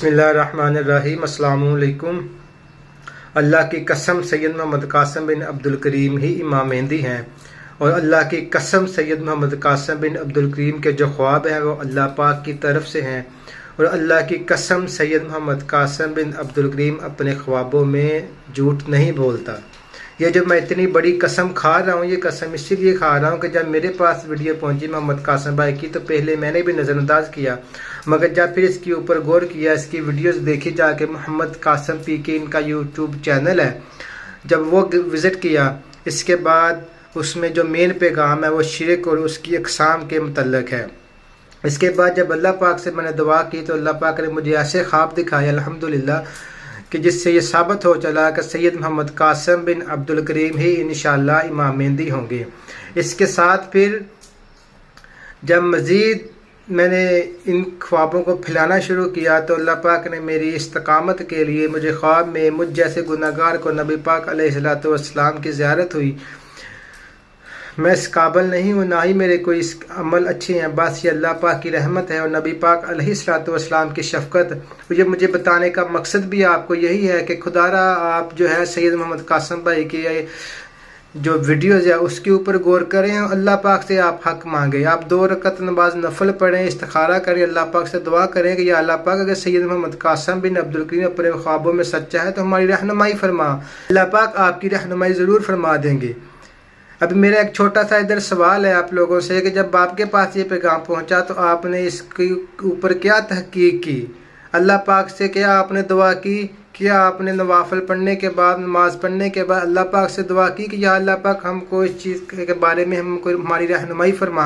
बिस्मिल्लाहिर्रहमानिर्रहीम। अस्सलामु अलैकुम। अल्लाह की कसम सैयद मोहम्मद कासिम बिन अब्दुल करीम ही इमाम मेहंदी हैं, और अल्लाह की कसम सैयद मोहम्मद कासिम बिन अब्दुल करीम के जो ख्वाब हैं वो अल्लाह पाक की तरफ से हैं, और अल्लाह की कसम सैयद मोहम्मद कासिम बिन अब्दुल करीम अपने ख्वाबों में झूठ नहीं बोलता। ये जो मैं इतनी बड़ी कसम खा रहा हूँ, ये कसम इसीलिए खा रहा हूँ कि जब मेरे पास वीडियो पहुँची मोहम्मद कासिम भाई की, तो पहले मैंने भी नज़रअंदाज किया, मगर जब फिर इसके ऊपर गौर किया, इसकी वीडियोस देखी जाके, मोहम्मद कासिम पी के इनका यूट्यूब चैनल है, जब वो विज़िट किया, इसके बाद उसमें जो मेन पैगाम है वो शिरक और उसकी अक़साम के मुतल्लिक़ है। इसके बाद जब अल्लाह पाक से मैंने दुआ की तो अल्लाह पाक ने मुझे ऐसे ख्वाब दिखाए अल्हम्दुलिल्लाह कि जिससे ये साबित हो चला कि सैयद मोहम्मद कासिम बिन अब्दुल करीम ही इंशाअल्लाह इमाम मेहंदी होंगे। इसके साथ फिर जब मज़ीद मैंने इन ख्वाबों को फैलाना शुरू किया तो अल्लाह पाक ने मेरी इस्तकामत के लिए मुझे ख्वाब में मुझ जैसे गुनाहगार को नबी पाक अलैहिस्सलातु वस्सलाम की ज़ियारत हुई। मैं इस काबिल नहीं हूँ, ना ही मेरे कोई इस अमल अच्छे हैं, बस ये अल्लाह पाक की रहमत है और नबी पाक अलैहिस्सलातु वस्सलाम की शफ़क़त। ये मुझे बताने का मकसद भी आपको यही है कि खुदारा आप जो है सैयद मोहम्मद कासिम भाई की जो वीडियोज़ है उसके ऊपर गौर करें और अल्लाह पाक से आप हक़ मांगें। आप 2 रकत नमाज नफल पढ़ें, इस्तिखारा करें, अल्लाह पाक से दुआ करें कि या अल्लाह पाक अगर सैयद मोहम्मद कासिम बिन अब्दुल करीम अपने ख्वाबों में सच्चा है तो हमारी रहनुमाई फरमा। अल्लाह पाक आपकी रहनुमाई ज़रूर फरमा देंगे। अभी मेरा एक छोटा सा इधर सवाल है आप लोगों से कि जब आपके पास ये पैगाम पहुंचा तो आपने इसके ऊपर क्या तहकीक की? अल्लाह पाक से क्या आपने दुआ की? क्या आपने नवाफिल पढ़ने के बाद, नमाज पढ़ने के बाद अल्लाह पाक से दुआ की कि या अल्लाह पाक हमको इस चीज़ के बारे में हमको हमारी रहनुमाई फरमा?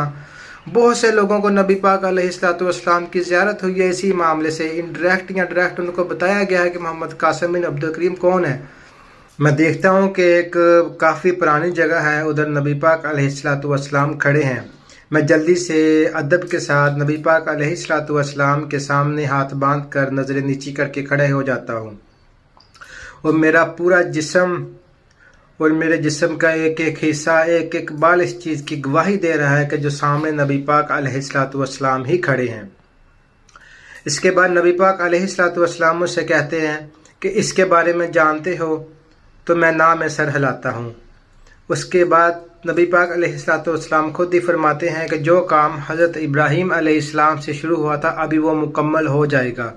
बहुत से लोगों को नबी पाक अलैहिस्सलातु वस्सलाम की ज़ियारत हुई है इसी मामले से। इनडायरेक्ट या डायरेक्ट उनको बताया गया है कि मोहम्मद कासिम बिन अब्दुल करीम कौन है। मैं देखता हूँ कि एक काफ़ी पुरानी जगह है, उधर नबी पाक अलैहिस्सलातु वस्सलाम खड़े हैं। मैं जल्दी से अदब के साथ नबी पाक अलैहिस्सलातु वस्सलाम के सामने हाथ बांध कर नज़रें नीची करके खड़े हो जाता हूँ, और मेरा पूरा जिस्म और मेरे जिस्म का एक एक हिस्सा, एक एक बाल इस चीज़ की गवाही दे रहा है कि जो सामने नबी पाक अलैहिस्सलातु वस्सलाम ही खड़े हैं। इसके बाद नबी पाक अलैहिस्सलातु वस्सलाम मुझसे कहते हैं कि इसके बारे में जानते हो? तो मैं नाम सर हिलाता हूँ। उसके बाद नबी पाक अलैहिस्सलातु वस्सलाम खुद ही फरमाते हैं कि जो काम हज़रत इब्राहीम अलैहिस्सलाम से शुरू हुआ था अभी वो मुकम्मल हो जाएगा।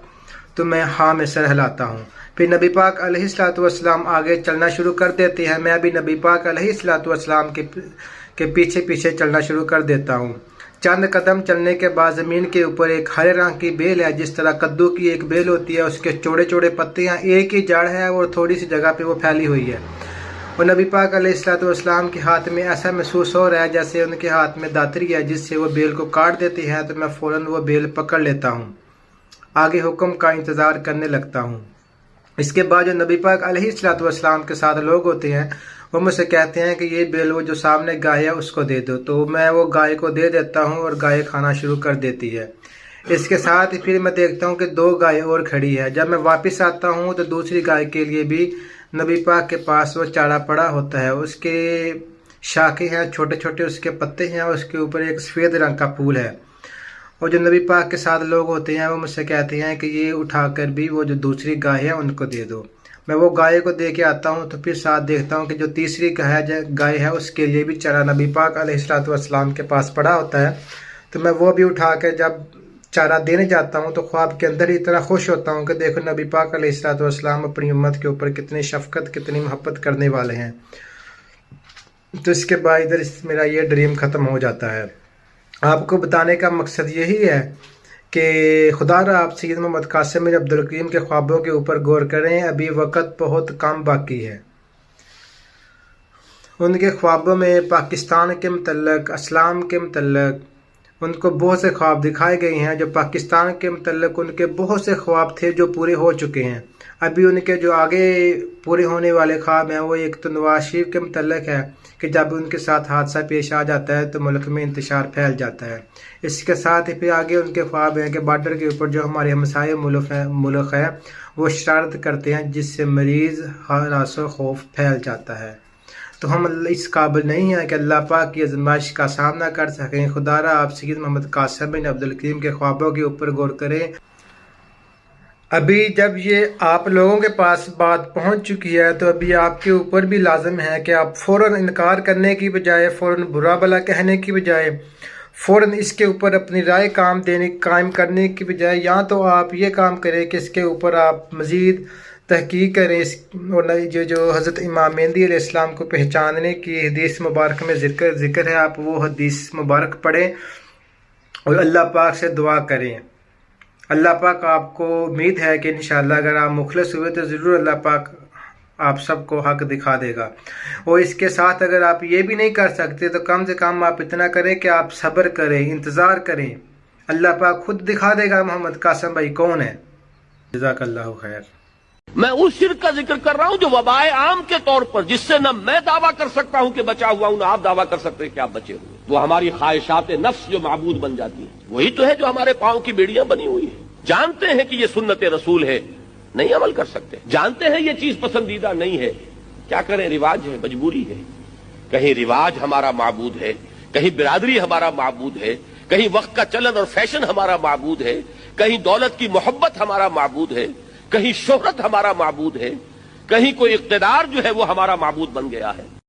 तो मैं हाँ में सर हिलाता हूँ। फिर नबी पाक अलैहिस्सलातु वस्सलाम आगे चलना शुरू कर देते हैं। मैं भी नबी पाक अलैहिस्सलातु वस्सलाम के पीछे पीछे चलना शुरू कर देता हूँ। चंद कदम चलने के बाद ज़मीन के ऊपर एक हरे रंग की बेल है, जिस तरह कद्दू की एक बेल होती है, उसके चौड़े चौड़े पत्ते हैं, एक ही जड़ है और थोड़ी सी जगह पे वो फैली हुई है। और नबी पाक अलैहिस्सलातु वस्सलाम के हाथ में ऐसा महसूस हो रहा है जैसे उनके हाथ में दातरी है जिससे वो बेल को काट देती है। तो मैं फ़ौरन वो बेल पकड़ लेता हूँ, आगे हुक्म का इंतज़ार करने लगता हूँ। इसके बाद जो नबी पाक अलैहिस्सलातु वस्सलाम के साथ लोग होते हैं वो मुझसे कहते हैं कि ये बेल वो जो सामने गाय है उसको दे दो। तो मैं वो गाय को दे देता हूँ और गाय खाना शुरू कर देती है। इसके साथ ही फिर मैं देखता हूँ कि 2 गाय और खड़ी है। जब मैं वापस आता हूँ तो दूसरी गाय के लिए भी नबी पाक के पास वो चारा पड़ा होता है। उसके शाखे हैं छोटे छोटे, उसके पत्ते हैं, उसके ऊपर एक सफ़ेद रंग का फूल है। और जो नबी पाक के साथ लोग होते हैं वो मुझसे कहते हैं कि ये उठाकर भी वो जो दूसरी गाय है उनको दे दो। मैं वो गाय को दे के आता हूँ तो फिर साथ देखता हूँ कि जो तीसरी गाय है उसके लिए भी चारा नबी पाक अलैहिस्सलातु वस्सलाम के पास पड़ा होता है। तो मैं वो भी उठा कर जब चारा देने जाता हूँ तो ख्वाब के अंदर ही इतना खुश होता हूँ कि देखो नबी पाक अलैहिस्सलातु वस्सलाम अपनी उम्मत के ऊपर कितनी शफ़क़त, कितनी मोहब्बत करने वाले हैं। तो इसके बाद इधर मेरा ये ड्रीम ख़त्म हो जाता है। आपको बताने का मकसद यही है कि खुदारा आप सैयद मोहम्मद कासिम बिन अब्दुल करीम के ख्वाबों के ऊपर गौर करें। अभी वक़्त बहुत कम बाकी है। उनके ख्वाबों में पाकिस्तान के मुतल्लिक़, इस्लाम के मुतल्लिक़ उनको बहुत से ख्वाब दिखाए गए हैं। जो पाकिस्तान के मुतल्लिक़ उनके बहुत से ख्वाब थे जो पूरे हो चुके हैं। अभी उनके जो आगे पूरे होने वाले ख्वाब हैं वो एक तो नवाज शरीफ के मुतल्लिक़ है कि जब उनके साथ हादसा पेश आ जाता है तो मुल्क में इंतशार फैल जाता है। इसके साथ ही फिर आगे उनके ख्वाब हैं कि बॉर्डर के ऊपर जो हमारे हमसाये मुल्क है वो शरारत करते हैं जिससे मरीज़ हरास व खौफ फैल जाता है। तो हम इस काबिल नहीं हैं कि अल्लाह पाक की आज़माइश का सामना कर सकें। खुदारा आप सैयद मोहम्मद कासिम बिन अब्दुल करीम के ख्वाबों के ऊपर गौर करें। ابھی جب یہ آپ لوگوں کے پاس بات پہنچ چکی ہے تو ابھی آپ کے اوپر بھی لازم ہے کہ آپ فوراً انکار کرنے کی بجائے، فوراً برا بھلا کہنے کی بجائے، فوراً اس کے اوپر اپنی رائے قائم کرنے کی بجائے، یا تو آپ یہ کام کریں کہ اس کے اوپر آپ مزید تحقیق کریں، اور جو حضرت امام مہدی علیہ السلام کو پہچاننے کی حدیث مبارک میں ذکر ہے، آپ وہ حدیث مبارک پڑھیں اور اللہ پاک سے دعا کریں۔ اللہ پاک آپ کو امید ہے کہ انشاءاللہ اگر آپ مخلص ہوئے تو ضرور اللہ پاک آپ سب کو حق دکھا دے گا۔ اور اس کے ساتھ اگر آپ یہ بھی نہیں کر سکتے تو کم سے کم آپ اتنا کریں کہ آپ صبر کریں، انتظار کریں، اللہ پاک خود دکھا دے گا محمد قاسم بھائی کون ہے۔ جزاک اللہ خیر۔ میں اس شرک کا ذکر کر رہا ہوں جو وبائے عام کے طور پر، جس سے نہ میں دعویٰ کر سکتا ہوں کہ بچا ہوا ہوں، نہ آپ دعویٰ کر سکتے کہ آپ بچے ہوئے۔ وہ ہماری خواہشات نفس جو معبود بن جاتی ہیں، وہی تو ہے جو ہمارے پاؤں کی بیڑیاں بنی ہوئی ہیں۔ جانتے ہیں کہ یہ سنت رسول ہے، نہیں عمل کر سکتے۔ جانتے ہیں یہ چیز پسندیدہ نہیں ہے، کیا کریں، رواج ہے، مجبوری ہے۔ کہیں رواج ہمارا معبود ہے، کہیں برادری ہمارا معبود ہے، کہیں وقت کا چلن اور فیشن ہمارا معبود ہے، کہیں دولت کی محبت ہمارا معبود ہے، کہیں شہرت ہمارا معبود ہے، کہیں کوئی اقتدار جو ہے وہ ہمارا معبود بن گیا ہے۔